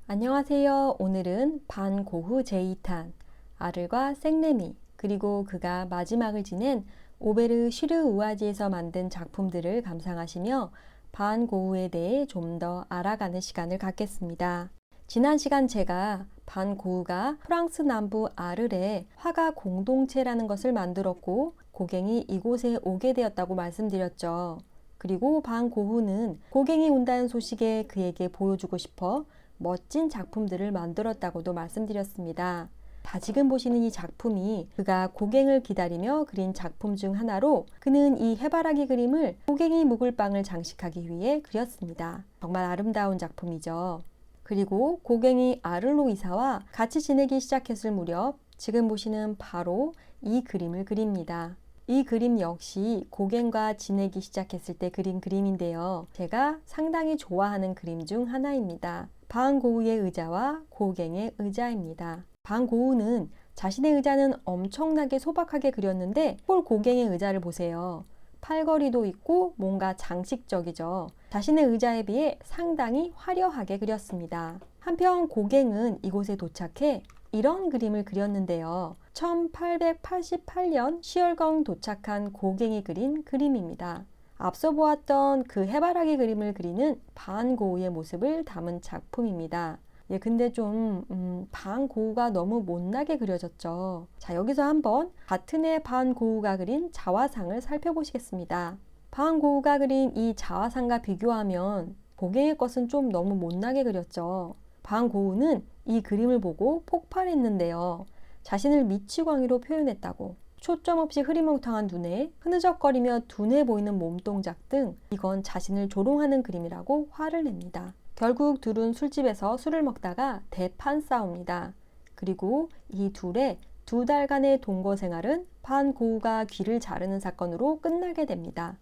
안녕하세요. 오늘은 반고흐 제2탄, 아를과 생레미, 그리고 그가 마지막을 지낸 오베르 슈르 우아지에서 만든 작품들을 감상하시며 반고흐에 대해 좀 더 알아가는 시간을 갖겠습니다. 지난 시간 제가 반고흐가 프랑스 남부 아르에 화가 공동체라는 것을 만들었고 고갱이 이곳에 오게 되었다고 말씀드렸죠. 그리고 반고흐는 고갱이 온다는 소식에 그에게 보여주고 싶어 멋진 작품들을 만들었다고도 말씀드렸습니다. 지금 보시는 이 작품이 그가 고갱을 기다리며 그린 작품 중 하나로 그는 이 해바라기 그림을 고갱이 묵을 방을 장식하기 위해 그렸습니다. 정말 아름다운 작품이죠. 그리고 고갱이 아르로 이사와 같이 지내기 시작했을 무렵 지금 보시는 바로 이 그림을 그립니다. 이 그림 역시 고갱과 지내기 시작했을 때 그린 그림인데요. 제가 상당히 좋아하는 그림 중 하나입니다. 반고흐의 의자와 고갱의 의자입니다. 반고흐는 자신의 의자는 엄청나게 소박하게 그렸는데 폴 고갱의 의자를 보세요. 팔걸이도 있고 뭔가 장식적이죠. 자신의 의자에 비해 상당히 화려하게 그렸습니다. 한편 고갱은 이곳에 도착해 이런 그림을 그렸는데요. 1888년 10월경 도착한 고갱이 그린 그림입니다. 앞서 보았던 그 해바라기 그림을 그리는 반고흐의 모습을 담은 작품입니다. 근데 좀 반고흐가 너무 못나게 그려졌죠. 여기서 한번 같은 해 반고흐가 그린 자화상을 살펴보시겠습니다. 반고흐가 그린 이 자화상과 비교하면 고갱의 것은 좀 너무 못나게 그렸죠. 반고흐는 이 그림을 보고 폭발했는데요. 자신을 미치광이로 표현했다고. 초점 없이 흐리멍텅한 눈에 흐느적거리며 둔해 보이는 몸동작 등 이건 자신을 조롱하는 그림이라고 화를 냅니다. 결국 둘은 술집에서 술을 먹다가 대판 싸웁니다. 그리고 이 둘의 2달간의 동거 생활은 반고흐가 귀를 자르는 사건으로 끝나게 됩니다.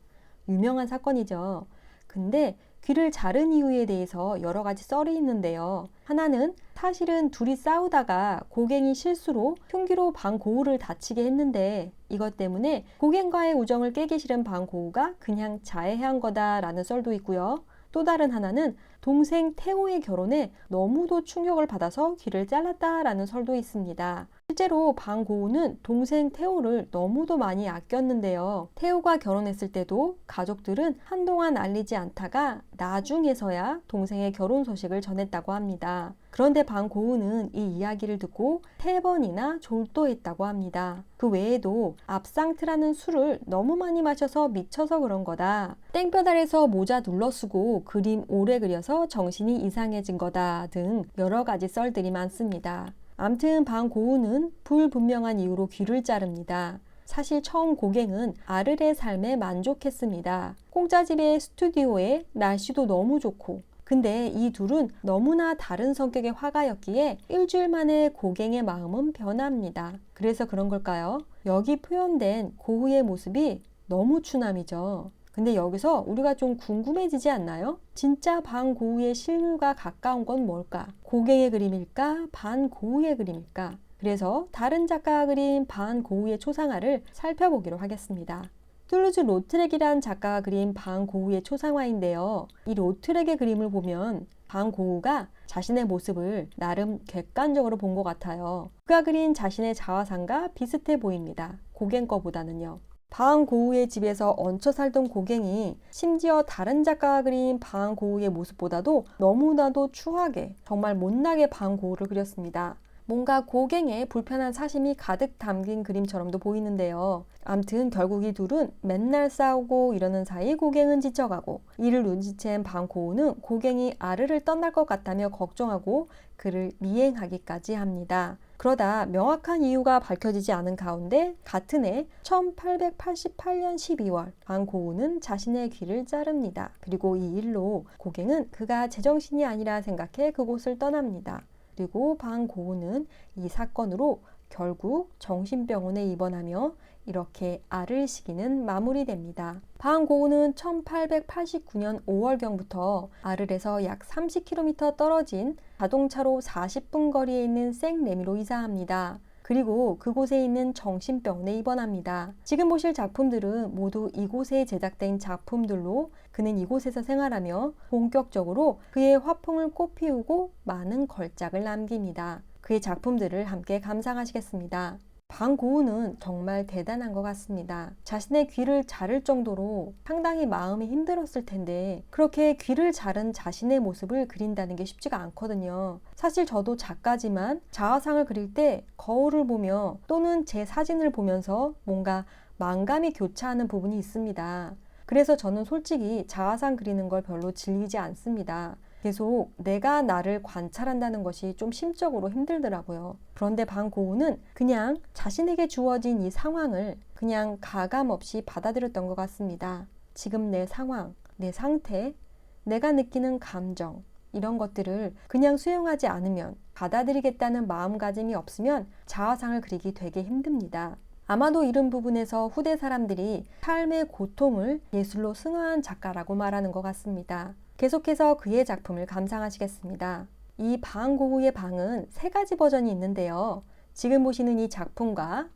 유명한 사건이죠. 근데 귀를 자른 이유에 대해서 여러 가지 썰이 있는데요. 하나는 사실은 둘이 싸우다가 고갱이 실수로 흉기로 반고흐를 다치게 했는데 이것 때문에 고갱과의 우정을 깨기 싫은 반고흐가 그냥 자해한 거다라는 썰도 있고요. 또 다른 하나는 동생 태호의 결혼에 너무도 충격을 받아서 귀를 잘랐다라는 설도 있습니다. 실제로 반고흐는 동생 태호를 너무도 많이 아꼈는데요. 태호가 결혼했을 때도 가족들은 한동안 알리지 않다가 나중에서야 동생의 결혼 소식을 전했다고 합니다. 그런데 반고흐는 이 이야기를 듣고 3번이나 졸도했다고 합니다. 그 외에도 압상트라는 술을 너무 많이 마셔서 미쳐서 그런 거다. 땡볕 아래서 모자 눌러 쓰고 그림 오래 그려서 정신이 이상해진 거다 등 여러 가지 썰들이 많습니다. 암튼 반고흐는 불분명한 이유로 귀를 자릅니다. 사실 처음 고갱은 아르의 삶에 만족했습니다. 공짜집의 스튜디오에 날씨도 너무 좋고 근데 이 둘은 너무나 다른 성격의 화가였기에 일주일 만에 고갱의 마음은 변합니다. 그래서 그런 걸까요? 여기 표현된 고흐의 모습이 너무 추남이죠. 근데 여기서 우리가 좀 궁금해지지 않나요? 진짜 반고흐의 실물과 가까운 건 뭘까? 고갱의 그림일까? 반고흐의 그림일까? 그래서 다른 작가가 그린 반고흐의 초상화를 살펴보기로 하겠습니다. 툴루즈 로트렉이란 작가가 그린 반고흐의 초상화인데요. 이 로트렉의 그림을 보면 반고흐가 자신의 모습을 나름 객관적으로 본 것 같아요. 그가 그린 자신의 자화상과 비슷해 보입니다. 고갱 거보다는요. 반고흐의 집에서 얹혀 살던 고갱이 심지어 다른 작가가 그린 반고흐의 모습보다도 너무나도 추하게 정말 못나게 반고흐를 그렸습니다. 뭔가 고갱의 불편한 사심이 가득 담긴 그림처럼도 보이는데요. 암튼 결국 이 둘은 맨날 싸우고 이러는 사이 고갱은 지쳐가고 이를 눈치챈 반고흐는 고갱이 아르를 떠날 것 같다며 걱정하고 그를 미행하기까지 합니다. 그러다 명확한 이유가 밝혀지지 않은 가운데 같은 해 1888년 12월 반고흐는 자신의 귀를 자릅니다. 그리고 이 일로 고갱은 그가 제정신이 아니라 생각해 그곳을 떠납니다. 그리고 반고흐는 이 사건으로 결국 정신병원에 입원하며 이렇게 아를 시기는 마무리됩니다. 반고흐는 1889년 5월경부터 아르에서 약 30km 떨어진 자동차로 40분 거리에 있는 생레미로 이사합니다. 그리고 그곳에 있는 정신병원에 입원합니다. 지금 보실 작품들은 모두 이곳에 제작된 작품들로 그는 이곳에서 생활하며 본격적으로 그의 화풍을 꽃피우고 많은 걸작을 남깁니다. 그의 작품들을 함께 감상하시겠습니다. 방고우는 정말 대단한 것 같습니다. 자신의 귀를 자를 정도로 상당히 마음이 힘들었을 텐데 그렇게 귀를 자른 자신의 모습을 그린다는 게 쉽지가 않거든요. 사실 저도 작가지만 자화상을 그릴 때 거울을 보며 또는 제 사진을 보면서 뭔가 만감이 교차하는 부분이 있습니다. 그래서 저는 솔직히 자화상 그리는 걸 별로 즐기지 않습니다. 계속 내가 나를 관찰한다는 것이 좀 심적으로 힘들더라고요. 그런데 방고우는 그냥 자신에게 주어진 이 상황을 그냥 가감 없이 받아들였던 것 같습니다. 지금 내 상황, 내 상태, 내가 느끼는 감정, 이런 것들을 그냥 수용하지 않으면, 받아들이겠다는 마음가짐이 없으면 자화상을 그리기 되게 힘듭니다. 아마도 이런 부분에서 후대 사람들이 삶의 고통을 예술로 승화한 작가라고 말하는 것 같습니다. 계속해서 그의 작품을 감상하시겠습니다. 이 방고우의 방은 3가지 버전이 있는데요. 지금 보시는 이 작품과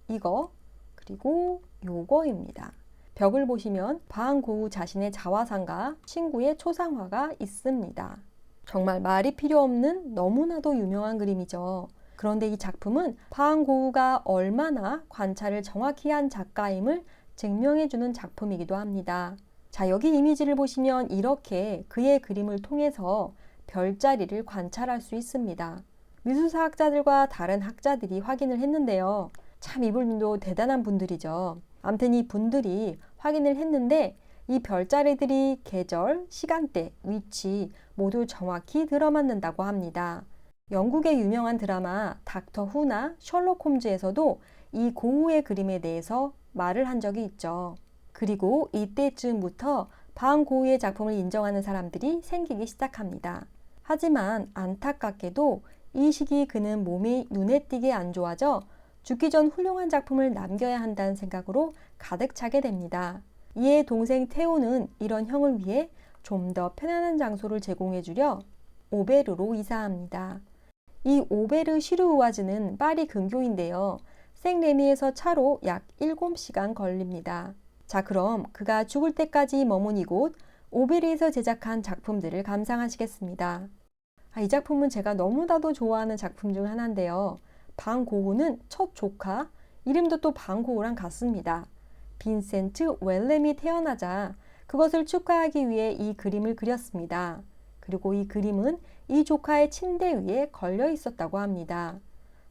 이거 그리고 요거입니다. 벽을 보시면 방고우 자신의 자화상과 친구의 초상화가 있습니다. 정말 말이 필요 없는 너무나도 유명한 그림이죠. 그런데 이 작품은 방고우가 얼마나 관찰을 정확히 한 작가임을 증명해주는 작품이기도 합니다. 자, 여기 이미지를 보시면 이렇게 그의 그림을 통해서 별자리를 관찰할 수 있습니다. 미술사 학자들과 다른 학자들이 확인을 했는데요. 참 이분도 대단한 분들이죠. 아무튼 이 분들이 확인을 했는데 이 별자리들이 계절, 시간대, 위치 모두 정확히 들어맞는다고 합니다. 영국의 유명한 드라마 닥터 후나 셜록 홈즈에서도 이 고우의 그림에 대해서 말을 한 적이 있죠. 그리고 이때쯤부터 방고우의 작품을 인정하는 사람들이 생기기 시작합니다. 하지만 안타깝게도 이 시기 그는 몸이 눈에 띄게 안 좋아져 죽기 전 훌륭한 작품을 남겨야 한다는 생각으로 가득 차게 됩니다. 이에 동생 테오는 이런 형을 위해 좀 더 편안한 장소를 제공해 주려 오베르로 이사합니다. 이 오베르 시르우아즈는 파리 근교인데요. 생레미에서 차로 약 7시간 걸립니다. 자, 그럼 그가 죽을 때까지 머문 이곳 오베르에서 제작한 작품들을 감상하시겠습니다. 이 작품은 제가 너무나도 좋아하는 작품 중 하나인데요. 방고우는 첫 조카, 이름도 또 방고우랑 같습니다. 빈센트 웰렘이 태어나자 그것을 축하하기 위해 이 그림을 그렸습니다. 그리고 이 그림은 이 조카의 침대 위에 걸려 있었다고 합니다.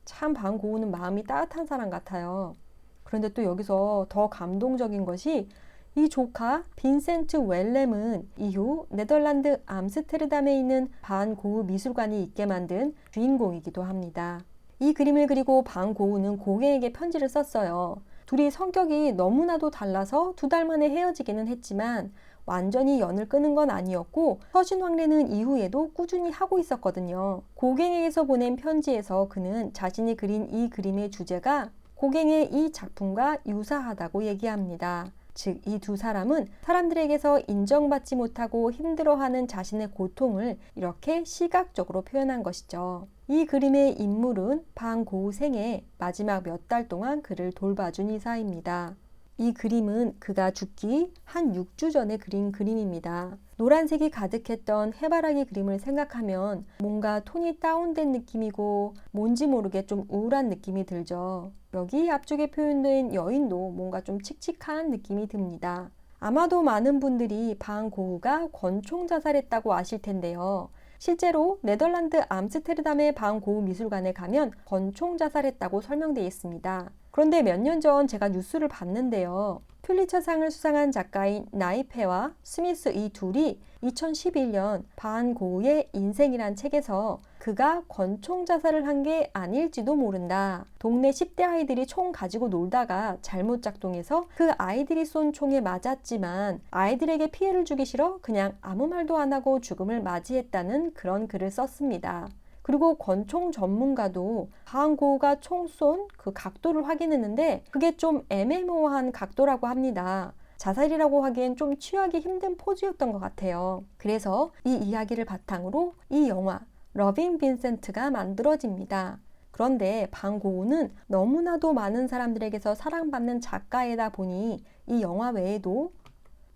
참 방고우는 마음이 따뜻한 사람 같아요. 그런데 또 여기서 더 감동적인 것이 이 조카 빈센트 웰렘은 이후 네덜란드 암스테르담에 있는 방고우 미술관이 있게 만든 주인공이기도 합니다. 이 그림을 그리고 방고우는 고객에게 편지를 썼어요. 둘이 성격이 너무나도 달라서 2달 만에 헤어지기는 했지만 완전히 연을 끊은 건 아니었고 서신 왕래는 이후에도 꾸준히 하고 있었거든요. 고갱에게서 보낸 편지에서 그는 자신이 그린 이 그림의 주제가 고갱의 이 작품과 유사하다고 얘기합니다. 즉, 이 두 사람은 사람들에게서 인정받지 못하고 힘들어하는 자신의 고통을 이렇게 시각적으로 표현한 것이죠. 이 그림의 인물은 방고우 생애 마지막 몇 달 동안 그를 돌봐준 이사입니다. 이 그림은 그가 죽기 한 6주 전에 그린 그림입니다. 노란색이 가득했던 해바라기 그림을 생각하면 뭔가 톤이 다운된 느낌이고 뭔지 모르게 좀 우울한 느낌이 들죠. 여기 앞쪽에 표현된 여인도 뭔가 좀 칙칙한 느낌이 듭니다. 아마도 많은 분들이 방고우가 권총 자살했다고 아실 텐데요. 실제로 네덜란드 암스테르담의 방고우 미술관에 가면 권총 자살했다고 설명되어 있습니다. 그런데 몇 년 전 제가 뉴스를 봤는데요. 퓰리처상을 수상한 작가인 나이페와 스미스 이 둘이 2011년 방고우의 인생이란 책에서 그가 권총 자살을 한 게 아닐지도 모른다. 동네 10대 아이들이 총 가지고 놀다가 잘못 작동해서 그 아이들이 쏜 총에 맞았지만 아이들에게 피해를 주기 싫어 그냥 아무 말도 안 하고 죽음을 맞이했다는 그런 글을 썼습니다. 그리고 권총 전문가도 방고우가 총 쏜 그 각도를 확인했는데 그게 좀 애매모호한 각도라고 합니다. 자살이라고 하기엔 좀 취하기 힘든 포즈였던 것 같아요. 그래서 이 이야기를 바탕으로 이 영화 러빙 빈센트가 만들어집니다. 그런데 방고우는 너무나도 많은 사람들에게서 사랑받는 작가이다 보니 이 영화 외에도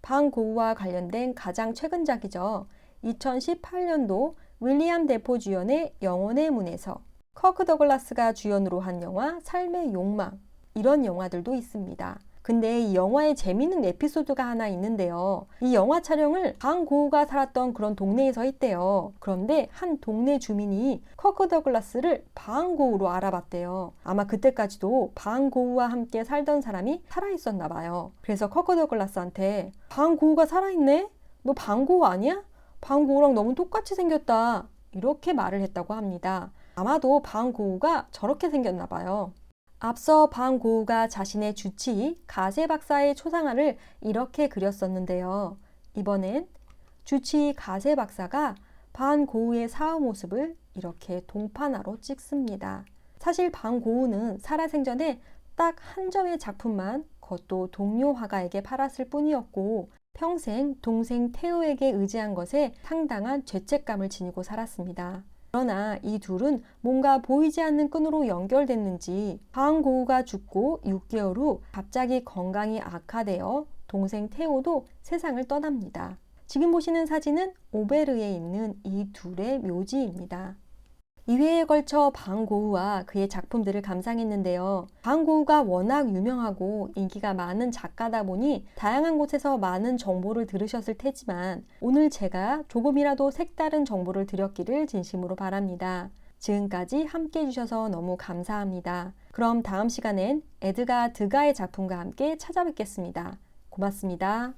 방고우와 관련된 가장 최근작이죠. 2018년도 윌리엄 데포 주연의 영혼의 문에서 커크 더글라스가 주연으로 한 영화 삶의 욕망, 이런 영화들도 있습니다. 근데 이 영화에 재미있는 에피소드가 하나 있는데요. 이 영화 촬영을 방고우가 살았던 그런 동네에서 했대요. 그런데 한 동네 주민이 커크 더글라스를 방고우로 알아봤대요. 아마 그때까지도 방고우와 함께 살던 사람이 살아있었나 봐요. 그래서 커크 더글라스한테 방고우가 살아있네? 너 방고우 아니야? 방고우랑 너무 똑같이 생겼다. 이렇게 말을 했다고 합니다. 아마도 방고우가 저렇게 생겼나 봐요. 앞서 방고우가 자신의 주치의 가세 박사의 초상화를 이렇게 그렸었는데요. 이번엔 주치의 가세 박사가 방고우의 사후 모습을 이렇게 동판화로 찍습니다. 사실 방고우는 살아생전에 딱 한 점의 작품만, 그것도 동료 화가에게 팔았을 뿐이었고 평생 동생 테오에게 의지한 것에 상당한 죄책감을 지니고 살았습니다. 그러나 이 둘은 뭔가 보이지 않는 끈으로 연결됐는지 방고우가 죽고 6개월 후 갑자기 건강이 악화되어 동생 테오도 세상을 떠납니다. 지금 보시는 사진은 오베르에 있는 이 둘의 묘지입니다. 2회에 걸쳐 방고우와 그의 작품들을 감상했는데요. 방고우가 워낙 유명하고 인기가 많은 작가다 보니 다양한 곳에서 많은 정보를 들으셨을 테지만 오늘 제가 조금이라도 색다른 정보를 드렸기를 진심으로 바랍니다. 지금까지 함께 해주셔서 너무 감사합니다. 그럼 다음 시간엔 에드가 드가의 작품과 함께 찾아뵙겠습니다. 고맙습니다.